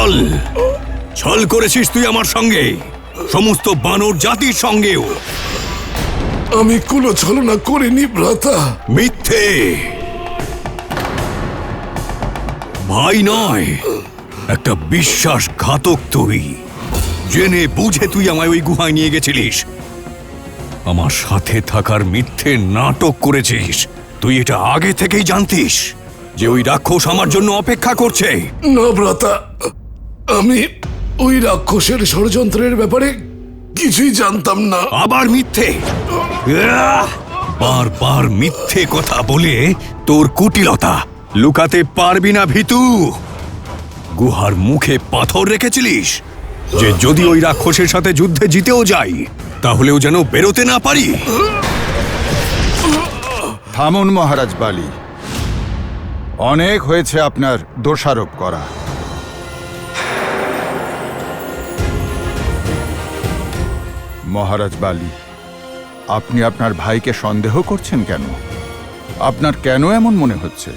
ছল ছল করেছিস তুই আমার সঙ্গে, সমস্ত বানর জাতির সঙ্গেও। আমি কোনো ছলনা করিনি ভ্রাতা। মিথ্যে। ভাই নয়, একটা বিশ্বাসঘাতক তুই। জেনে বুঝে তুই আমায় ওই গুহায় নিয়ে গেছিলিস, আমার সাথে থাকার মিথ্যে নাটক করেছিস। তুই এটা আগে থেকেই জানতিস যে ওই রাক্ষস আমার জন্য অপেক্ষা করছে? না ভ্রাতা, আমি ওই রাক্ষসের ষড়যন্ত্রের ব্যাপারে কিছুই জানতাম না। আবার মিথ্যে? বারবার মিথ্যে কথা বলে তোর কুটিলতা লুকাতে পারবি না ভীতু। গুহার মুখে পাথর রেখেছিলিস যে যদি ওই রাক্ষসের সাথে যুদ্ধে জিতেও যাই তাহলেও যেন বেরোতে না পারি। থামুন মহারাজ বালি, অনেক হয়েছে আপনার দোষারোপ করা। মহারাজ বালি, আপনি আপনার ভাইকে সন্দেহ করছেন কেন? আপনার কেন এমন মনে হচ্ছে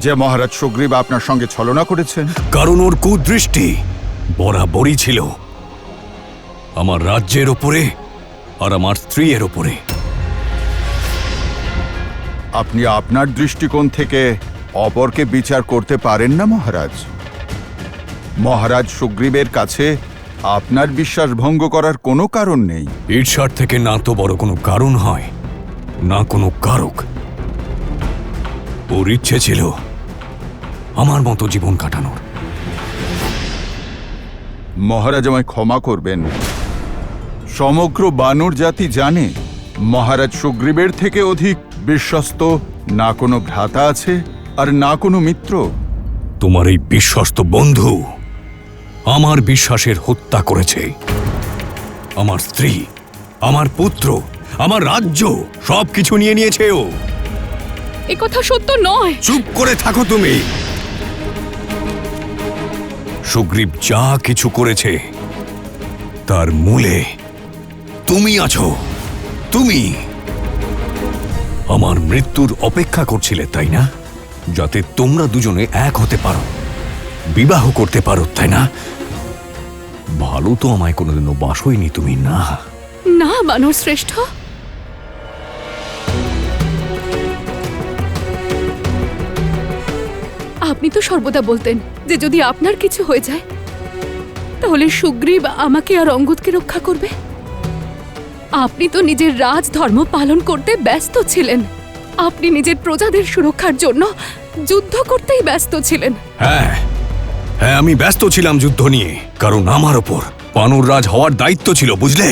যে মহারাজ সুগ্রীব আপনার সঙ্গে ছলনা করেছেন? কারণ ওর কুদৃষ্টি বরাবরই ছিল আমার রাজ্যের ওপরে আর আমার স্ত্রীর ওপরে। আপনি আপনার দৃষ্টিকোণ থেকে অপরকে বিচার করতে পারেন না মহারাজ। মহারাজ সুগ্রীবের কাছে আপনার বিশ্বাস ভঙ্গ করার কোনো কারণ নেই। ঈর্ষার থেকে না তো বড় কোনো কারণ হয়, না কোনো কারক। ওর ইচ্ছে ছিল আমার মতো জীবন কাটানোর। মহারাজ আমায় ক্ষমা করবেন, সমগ্র বানর জাতি জানে মহারাজ সুগ্রীবের থেকে অধিক বিশ্বস্ত না কোনো ভ্রাতা আছে আর না কোনো মিত্র। তোমার এই বিশ্বস্ত বন্ধু আমার বিশ্বাসের হত্যা করেছে। আমার স্ত্রী, আমার পুত্র, আমার রাজ্য সবকিছু নিয়ে নিয়েছে ও। এ কথা সত্য নয়। চুপ করে থাকো তুমি। সুগ্রীব যা কিছু করেছে তার মূলে তুমি আছো। তুমি আমার মৃত্যুর অপেক্ষা করছিলে, তাই না? যাতে তোমরা দুজনে এক হতে পারো, বিবাহ করতে পারো, তাই না? ভালো তো আমায় কোনোদিনও বাসইনি তুমি, না? না বানর শ্রেষ্ঠ, আপনি তো সর্বদা বলতেন যে যদি আপনার কিছু হয়ে যায় তাহলে সুগ্রীব আমাকে আর অঙ্গদকে রক্ষা করবে। আপনি তো নিজের রাজধর্ম পালন করতে ব্যস্ত ছিলেন। আপনি নিজের প্রজাদের সুরক্ষার জন্য যুদ্ধ করতেই ব্যস্ত ছিলেন। হ্যাঁ হ্যাঁ, আমি ব্যস্ত ছিলাম যুদ্ধ নিয়ে, কারণ আমার ওপর বানর রাজ হওয়ার দায়িত্ব ছিল, বুঝলে?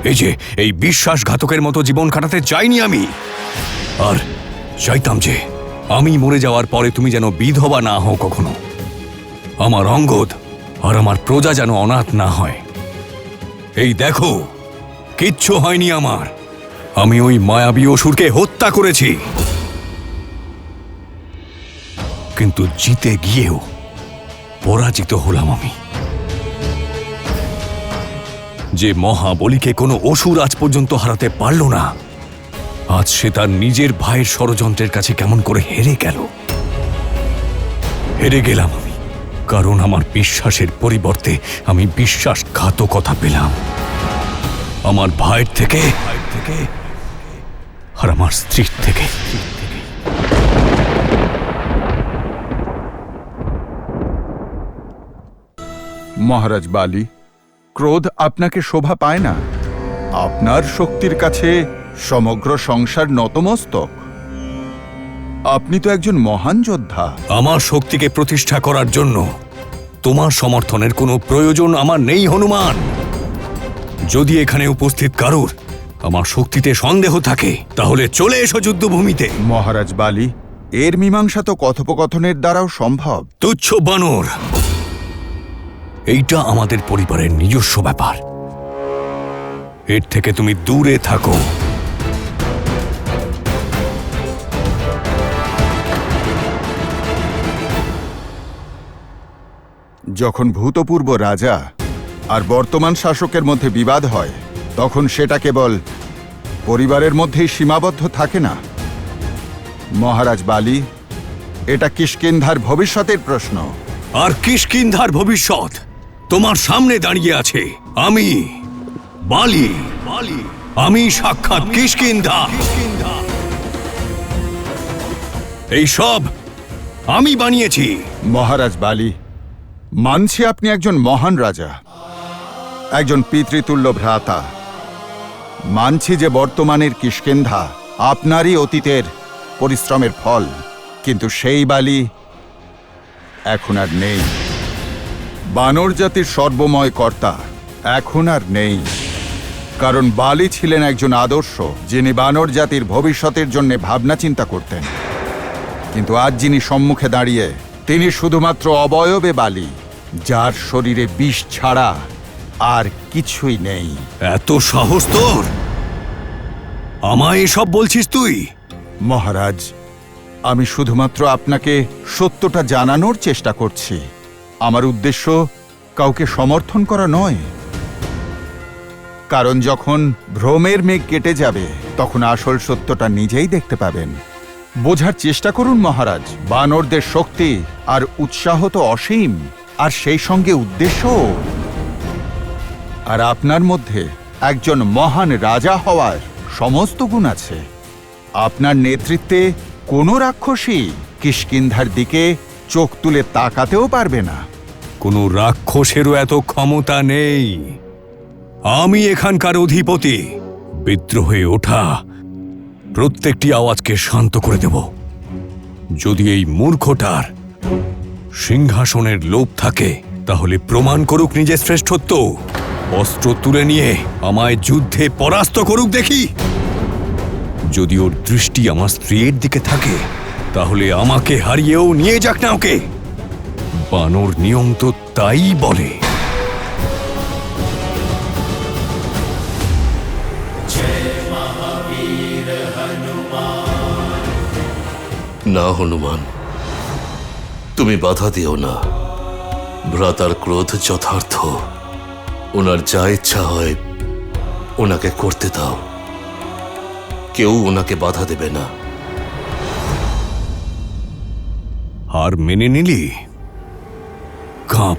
এই যে এই বিশ্বাসঘাতকের মতো জীবন কাটাতে চাইনি আমি। আর চাইতাম যে আমি মরে যাওয়ার পরে তুমি যেন বিধবা না হও কখনো। আমার অঙ্গদ আর আমার প্রজা যেন অনাথ না হয়। এই দেখো, কিচ্ছু হয়নি আমার। আমি ওই মায়াবী অসুরকে হত্যা করেছি, কিন্তু জিতে গিয়েও পরাজিত হলাম আমি। যে মহাবলীকে কোনো অসুর আজ পর্যন্ত হারাতে পারল না, আজ সে তার নিজের ভাইয়ের ষড়যন্ত্রের কাছে কেমন করে হেরে গেল। হেরে গেলাম আমি, কারণ আমার বিশ্বাসের পরিবর্তে আমি বিশ্বাসঘাতকতা পেলাম আমার ভাইয়ের থেকে আর আমার স্ত্রীর থেকে। মহারাজ বালি, ক্রোধ আপনাকে শোভা পায় না। আপনার শক্তির কাছে সমগ্র সংসার নতমস্তক। আপনি তো একজন মহান যোদ্ধা। আমার শক্তিকে প্রতিষ্ঠা করার জন্য তোমার সমর্থনের কোনো প্রয়োজন আমার নেই হনুমান। যদি এখানে উপস্থিত কারুর আমার শক্তিতে সন্দেহ থাকে তাহলে চলে এসো যুদ্ধভূমিতে। মহারাজ বালি, এর মীমাংসা তো কথোপকথনের দ্বারাও সম্ভব। তুচ্ছ বানর, এইটা আমাদের পরিবারের নিজস্ব ব্যাপার। এর থেকে তুমি দূরে থাকো। যখন ভূতপূর্ব রাজা আর বর্তমান শাসকের মধ্যে বিবাদ হয় তখন সেটা কেবল পরিবারের মধ্যেই সীমাবদ্ধ থাকে না। মহারাজ বালি, এটা কিষ্কিন্ধার ভবিষ্যতের প্রশ্ন। আর কিষ্কিন্ধার ভবিষ্যৎ তোমার সামনে দাঁড়িয়ে আছে। আমি বালি, আমি সাক্ষাৎ কিষ্কিন্ধা। এই সব আমি বানিয়েছি। মহারাজ বালি, মানছি আপনি একজন মহান রাজা, একজন পিতৃতুল্য ভ্রাতা। মানছি যে বর্তমানের কিষ্কিন্ধা আপনারই অতীতের পরিশ্রমের ফল, কিন্তু সেই বালি এখন আর নেই। বানর জাতির সর্বময় কর্তা এখন আর নেই, কারণ বালি ছিলেন একজন আদর্শ, যিনি বানর জাতির ভবিষ্যতের জন্য ভাবনা চিন্তা করতেন। কিন্তু আজ যিনি সম্মুখে দাঁড়িয়ে, তিনি শুধুমাত্র অবয়বে বালি, যার শরীরে বিষ ছাড়া আর কিছুই নেই। এত সাহস তোর! আমায় এসব বলছিস তুই? মহারাজ, আমি শুধুমাত্র আপনাকে সত্যটা জানানোর চেষ্টা করছি। আমার উদ্দেশ্য কাউকে সমর্থন করা নয়, কারণ যখন ভ্রমের মেঘ কেটে যাবে তখন আসল সত্যটা নিজেই দেখতে পাবেন। বোঝার চেষ্টা করুন মহারাজ, বানরদের শক্তি আর উৎসাহ তো অসীম, আর সেই সঙ্গে উদ্দেশ্যও। আর আপনার মধ্যে একজন মহান রাজা হওয়ার সমস্ত গুণ আছে। আপনার নেতৃত্বে কোনো রাক্ষসী কিষ্কিন্ধার দিকে চোখ তুলে তাকাতেও পারবে না। কোনো রাক্ষসেরও এত ক্ষমতা নেই। আমি এখানকার অধিপতি। বিদ্রোহে ওঠা প্রত্যেকটি আওয়াজকে শান্ত করে দেব। যদি এই মূর্খটার সিংহাসনের লোভ থাকে, তাহলে প্রমাণ করুক নিজের শ্রেষ্ঠত্ব। অস্ত্র তুলে নিয়ে আমায় যুদ্ধে পরাস্ত করুক দেখি। যদি ওর দৃষ্টি আমার স্ত্রীর দিকে থাকে, তাহলে আমাকে হারিয়েও নিয়ে যাক না ওকে। বানর নিয়ম তো তাই বলে। না হনুমান, তুমি বাধা দিও না। ভ্রাতার ক্রোধ যথার্থ। ওনার যা ইচ্ছা হয় ওনাকে করতে দাও, কেউ ওনাকে বাধা দেবে না। আর মেনে নিলি?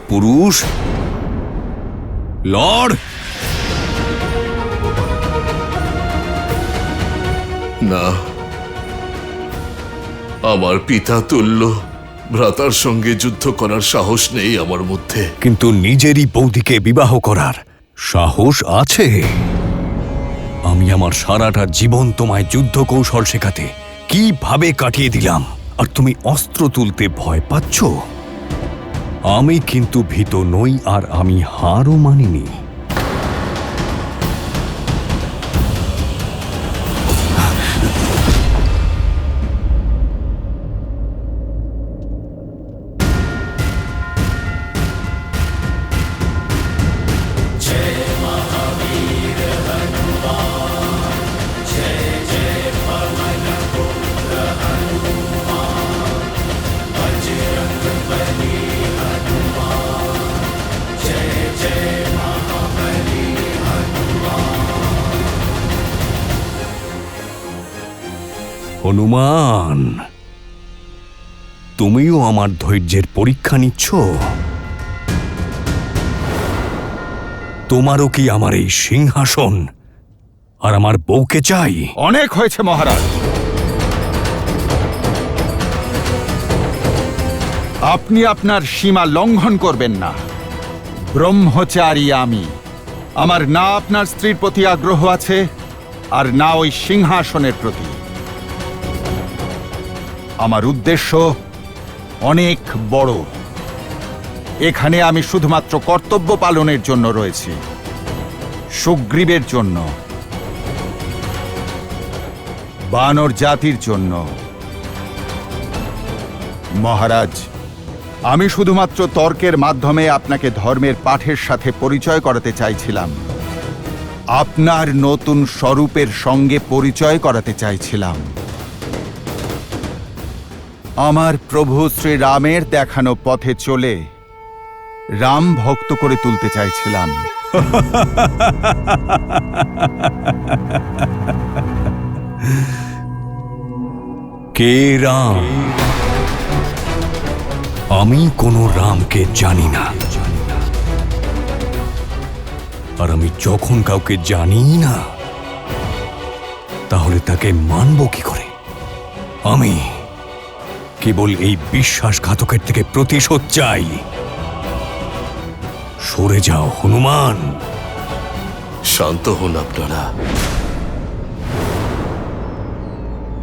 পুরুষ লর্ড। না, আমার পিতা তুল্য ভ্রাতার সঙ্গে যুদ্ধ করার সাহস নেই আমার মধ্যে। কিন্তু নিজেরই বৌদিকে বিবাহ করার সাহস আছে। আমি আমার সারাটা জীবন তোমায় যুদ্ধ কৌশল শেখাতে কিভাবে কাটিয়ে দিলাম, আর তুমি অস্ত্র তুলতে ভয় পাচ্ছ? আমি কিন্তু ভীত নই, আর আমি হারও মানিনি। হনুমান, তুমিও আমার ধৈর্যের পরীক্ষা নিচ্ছ? তোমারও কি আমার এই সিংহাসন আর আমার বউকে চাই? অনেক হয়েছে মহারাজ। আপনি আপনার সীমা লঙ্ঘন করবেন না। ব্রহ্মচারী আমি। আমার না আপনার স্ত্রীর প্রতি আগ্রহ আছে, আর না ওই সিংহাসনের প্রতি। আমার উদ্দেশ্য অনেক বড়। এখানে আমি শুধুমাত্র কর্তব্য পালনের জন্য রয়েছি, সুগ্রীবের জন্য, বানর জাতির জন্য। মহারাজ, আমি শুধুমাত্র তর্কের মাধ্যমে আপনাকে ধর্মের পাঠের সাথে পরিচয় করাতে চাইছিলাম। আপনার নতুন স্বরূপের সঙ্গে পরিচয় করাতে চাইছিলাম। আমার প্রভু শ্রীরামের দেখানো পথে চলে রাম ভক্ত করে তুলতে চাইছিলাম। কে রাম? আমি কোনো রামকে জানি না। আর আমি যখন কাউকে জানি না, তাহলে তাকে মানব কি করে? আমি কেবল এই বিশ্বাসঘাতকের থেকে প্রতিশোধ চাই। সরে যাও হনুমান। শান্ত হন আপনারা।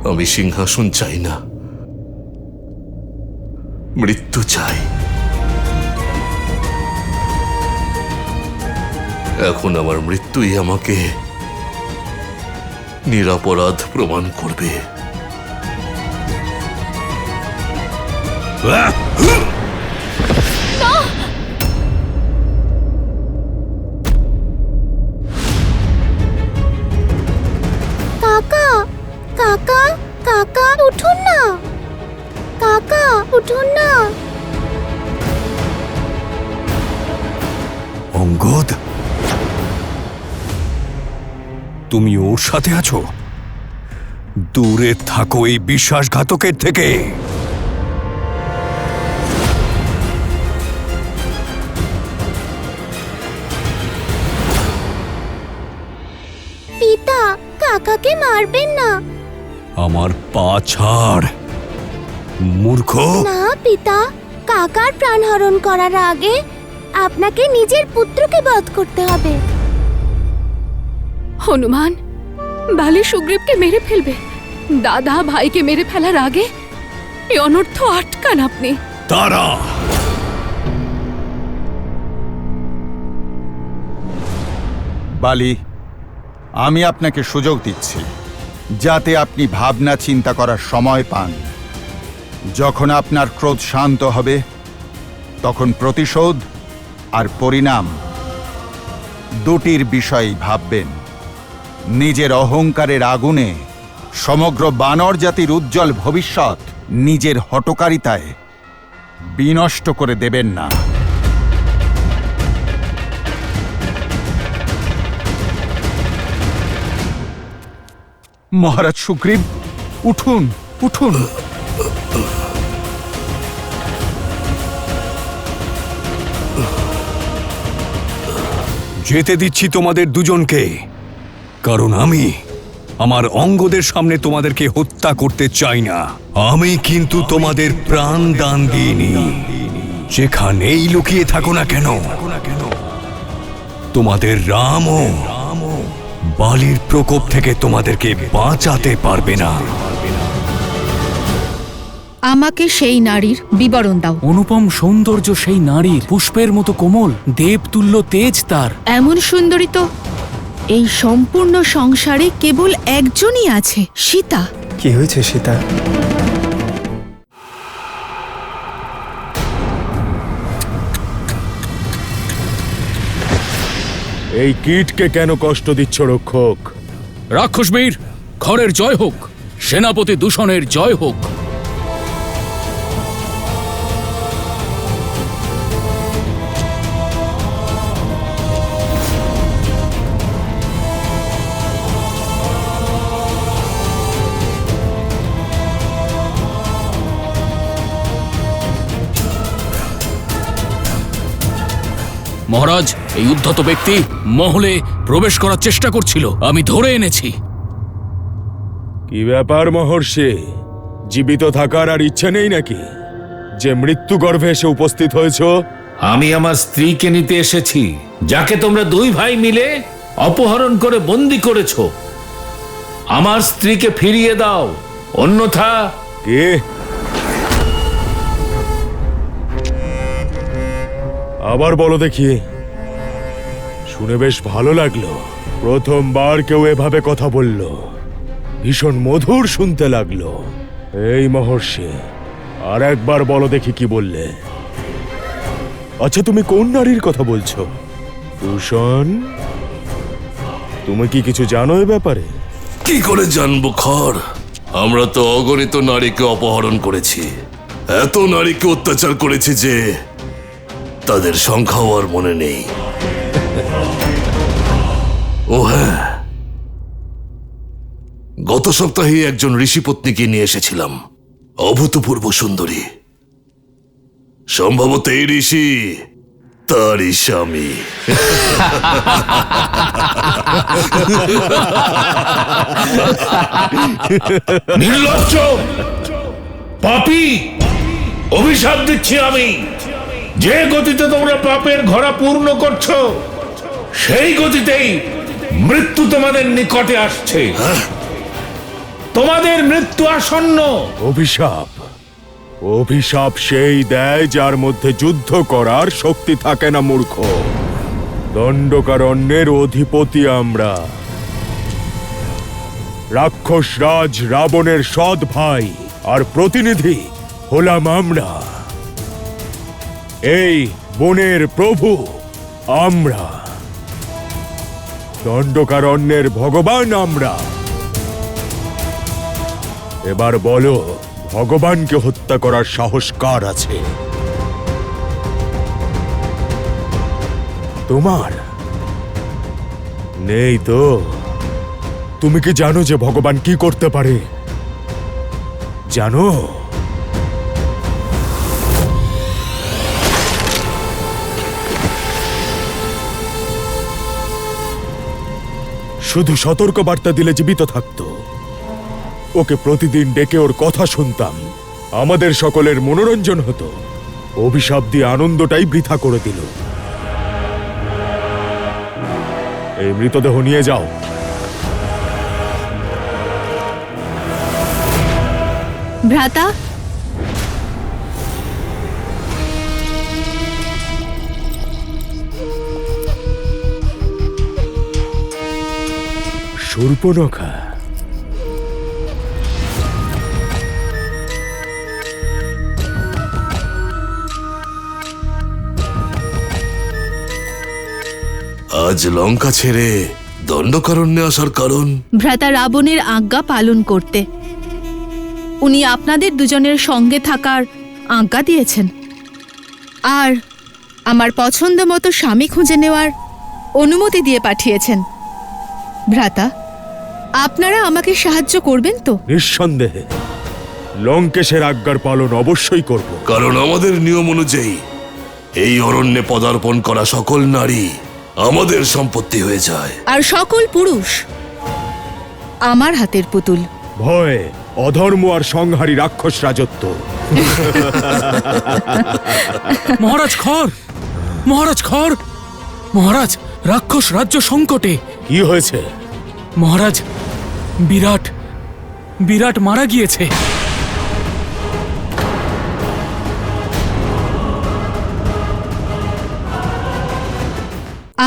আমি সিংহাসন চাই না, মৃত্যু চাই। এখন আমার মৃত্যুই আমাকে নিরপরাধ প্রমাণ করবে। কাকা, কাকা, কাকা উঠুন না, কাকা উঠুন না। অঙ্গদ, তুমি ওর সাথে আছো? দূরে থাকো এই বিশ্বাসঘাতকের থেকে। পিতা, কাকাকে মারবেন না। আমার পা ছাড়, মূর্খ। না পিতা, কাকার প্রাণহরণ করার আগে আপনাকে নিজের পুত্রকে বধ করতে হবে। হনুমান, বালি সুগ্রীবকে মেরে ফেলবে। দাদা ভাইকে মেরে ফেলার আগে এই অনর্থ আটকান আপনি। তারা বালি, আমি আপনাকে সুযোগ দিচ্ছি যাতে আপনি ভাবনা চিন্তা করার সময় পান। যখন আপনার ক্রোধ শান্ত হবে, তখন প্রতিশোধ আর পরিণাম দুটির বিষয়েই ভাববেন। নিজের অহংকারের আগুনে সমগ্র বানর জাতির উজ্জ্বল ভবিষ্যৎ নিজের হঠকারিতায় বিনষ্ট করে দেবেন না। মহারাজ সুগ্রীব, উঠুন, উঠুন। যেতে দিচ্ছি তোমাদের দুজনকে, কারণ আমি আমার অঙ্গদের সামনে তোমাদেরকে হত্যা করতে চাই না। আমি কিন্তু তোমাদের প্রাণ দান দিইনি। যেখানেই লুকিয়ে থাকো না কেন, তোমাদের রামও বালির প্রকোপ থেকে তোমাদেরকে বাঁচাতে পারবে না। আমাকে সেই নারীর বিবরণ দাও। অনুপম সৌন্দর্য সেই নারীর, পুষ্পের মতো কোমল, দেবতুল্য তেজ তার। এমন সুন্দরী তো এই সম্পূর্ণ সংসারে কেবল একজনই আছে, সীতা। কি হয়েছে সীতা? এই কীটকে কেন কষ্ট দিচ্ছ রক্ষক? রাক্ষসবীর, খড়ের জয় হোক, সেনাপতি দূষণের জয় হোক। মহারাজ, এই উদ্ধত ব্যক্তি মহলে প্রবেশ করার চেষ্টা করছিল, আমি ধরে এনেছি। কি ব্যাপার মহর্ষি? জীবিত থাকার আর ইচ্ছে নেই নাকি, যে মৃত্যু গর্ভে এসে উপস্থিত হয়েছ? আমি আমার স্ত্রীকে নিতে এসেছি, যাকে তোমরা দুই ভাই মিলে অপহরণ করে বন্দি করেছ। আমার স্ত্রীকে ফিরিয়ে দাও, অন্যথা। কে? আবার বলো দেখি। শুনে বেশ ভালো লাগলো। প্রথমবার কেউ এভাবে কথা বলল, ভীষণ মধুর শুনতে লাগলো। এই মহর্ষি, আর একবার বলো দেখি কি বললে। আচ্ছা, তুমি কোন নারীর কথা বলছো? দূষণ, তুমি কি কিছু জানো এ ব্যাপারে? কি করে জানবো খড়? আমরা তো অগণিত নারীকে অপহরণ করেছি, এত নারীকে অত্যাচার করেছি যে তাদের সংখ্যাও আর মনে নেই। ও হ্যাঁ, গত সপ্তাহে একজন ঋষিপত্নীকে নিয়ে এসেছিলাম, অভূতপূর্ব সুন্দরী। সম্ভবত এই ঋষি তারই স্বামী। নির্লজ্জ, পাপী, অভিশাপ দিচ্ছি আমি। যে গতিতে তোমরা পাপের ঘোড়া পূর্ণ করছো, সেই গতিতেই মৃত্যু তোমাদের নিকটে আসছে। তোমাদের মৃত্যু আসন্ন। অভিশাপ অভিশাপ সেই দেয় যার মধ্যে যুদ্ধ করার শক্তি থাকে না, মূর্খ। দণ্ডকারণ্যের অধিপতি আমরা। রাক্ষস রাজ রাবণের সৎ ভাই আর প্রতিনিধি হলাম আমরা। এই বনের প্রভু আমরা। দণ্ডকারণ্যের ভগবান আমরা। এবার বলো, ভগবানকে হত্যা করার সাহস কার আছে? তোমার নেই তো? তুমি কি জানো যে ভগবান কি করতে পারে? জানো? শুধু সতর্ক বার্তা দিলে জীবিত থাকতো। ওকে প্রতিদিন ডেকে ওর কথা শুনতাম, আমাদের সকলের মনোরঞ্জন হতো। অভিশাপ দিয়ে আনন্দটাই বৃথা করে দিল। এই মৃতদেহ নিয়ে যাও। ভ্রাতা, শূর্পণখা, আজ লঙ্কা ছেড়ে দণ্ডকারণ্যে আসার কারণ? ভ্রাতা রাবণের আজ্ঞা পালন করতে। উনি আপনাদের দুজনের সঙ্গে থাকার আজ্ঞা দিয়েছেন, আর আমার পছন্দ মতো স্বামী খুঁজে নেওয়ার অনুমতি দিয়ে পাঠিয়েছেন। ভ্রাতা, আপনারা আমাকে সাহায্য করবেন তো? নিঃসন্দেহে লঙ্কেশের আজ্ঞার পালন অবশ্যই করব। কারণ আমাদের নিয়ম অনুযায়ী এই অরণ্যে পদার্পণ করা সকল নারী আমাদের সম্পত্তি হয়ে যায়। আর সকল পুরুষ আমার হাতের পুতুল। ভয়, অধর্ম আর সংহারী রাক্ষস রাজত্ব। মহারাজ খর, মহারাজ খর, মহারাজ রাক্ষস রাজ্য সংকটে। কি হয়েছে? মহারাজ, বিরাট বিরাট মারা গিয়েছে।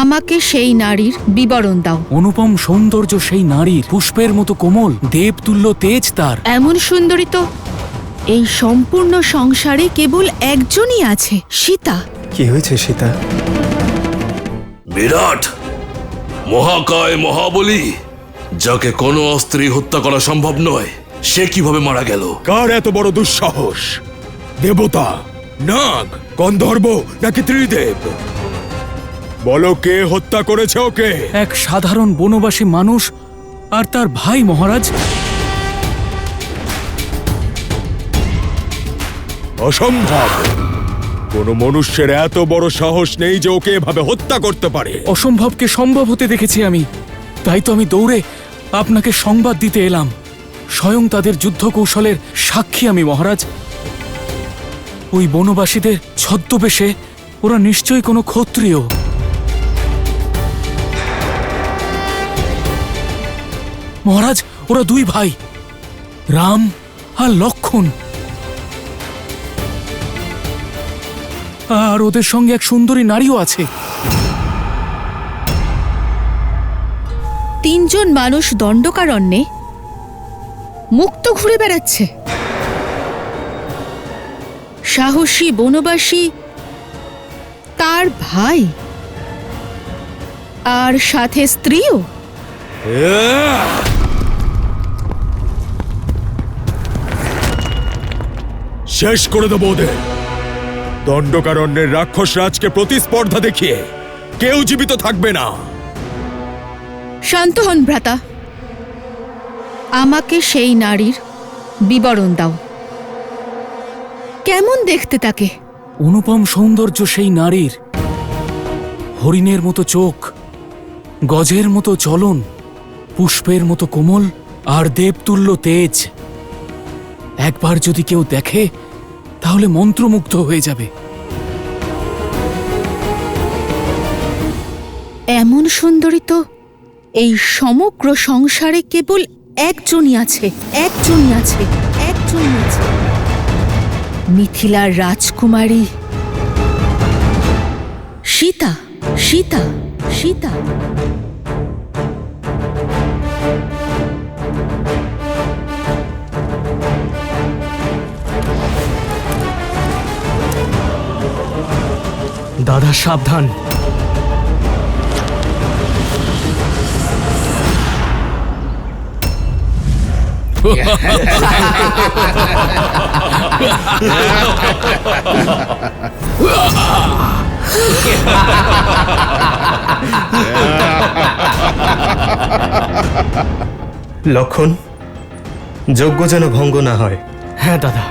আমাকে সেই নারীর বিবরণ দাও। অনুপম সৌন্দর্য সেই নারীর, পুষ্পের মতো কোমল, দেবতুল্য তেজ তার। এমন সুন্দরী তো এই সম্পূর্ণ সংসারে কেবল একজনই আছে, সীতা। কি হয়েছে সীতা? বিরাট মহাকায় মহাবলী, যাকে কোনো অস্ত্রে হত্যা করা সম্ভব নয়, সে কিভাবে মারা গেল? কার এত বড় দুঃসাহস? দেবতা, নাগ, গন্ধর্ব নাকি ত্রিদেব? বলো, কে হত্যা করেছে ওকে? এক সাধারণ বনবাসী মানুষ আর তার ভাই, মহারাজ। অসম্ভব! কোন মনুষ্যের এত বড় সাহস নেই যে ওকে এভাবে হত্যা করতে পারে। অসম্ভবকে সম্ভব হতে দেখেছি আমি, তাই তো আমি দৌড়ে আপনাকে সংবাদ দিতে এলাম। স্বয়ং তাদের যুদ্ধ কৌশলের সাক্ষী আমি, মহারাজ। ওই বনবাসীদের ছদ্মবেশে ওরা নিশ্চয়ই কোনো ক্ষত্রিয়। মহারাজ, ওরা দুই ভাই, রাম আর লক্ষণ। আর ওদের সঙ্গে এক সুন্দরী নারীও আছে। তিনজন মানুষ দণ্ডকারণ্যে মুক্ত ঘুরে বেড়াচ্ছে। সাহসী বনবাসী তার ভাই, আর সাথে স্ত্রীও। শেষ করে দেবো ওদের। দণ্ডকারণ্যের রাক্ষস রাজকে প্রতিস্পর্ধা দেখিয়ে কেউ জীবিত থাকবে না। শান্ত হন ভ্রাতা, আমাকে সেই নারীর বিবরণ দাও। কেমন দেখতে তাকে? অনুপম সৌন্দর্য সেই নারীর, হরিণের মতো চোখ, গজের মতো চলন, পুষ্পের মতো কোমল আর দেবতুল্য তেজ। একবার যদি কেউ দেখে তাহলে মন্ত্রমুগ্ধ হয়ে যাবে। এমন সুন্দরী তো এই সমগ্র সংসারে কেবল একজনই আছে, একজনই আছে, একজনই আছে। মিথিলার রাজকুমারী সীতা, সীতা, সীতা। দাদা সাবধান। লক্ষণ, যজ্ঞ যেন ভঙ্গ না হয়। হ্যাঁ দাদা।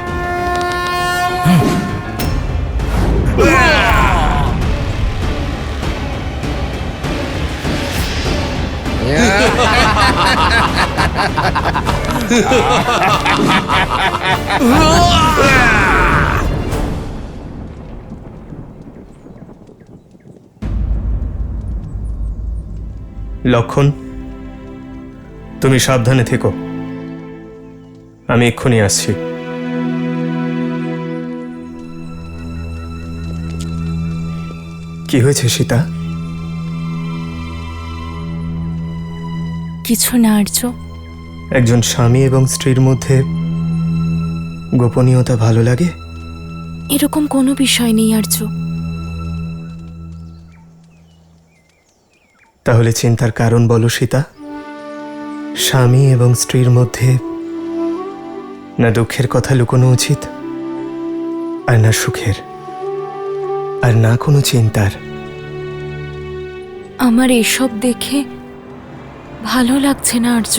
লক্ষণ, তুমি সাবধানে থেকো, আমি এক্ষুনি আসছি। কি হয়েছে সীতা? কিছু না আর্য। একজন স্বামী এবং স্ত্রীর মধ্যে গোপনীয়তা ভালো লাগে? এরকম কোনো বিষয় নেই আর্য। তাহলে চিন্তার কারণ বলো সীতা। স্বামী এবং স্ত্রীর মধ্যে না দুঃখের কথা লুকোনো উচিত, আর না সুখের, আর না কোনো চিন্তার। আমার এসব দেখে ভালো লাগছে না আর্য।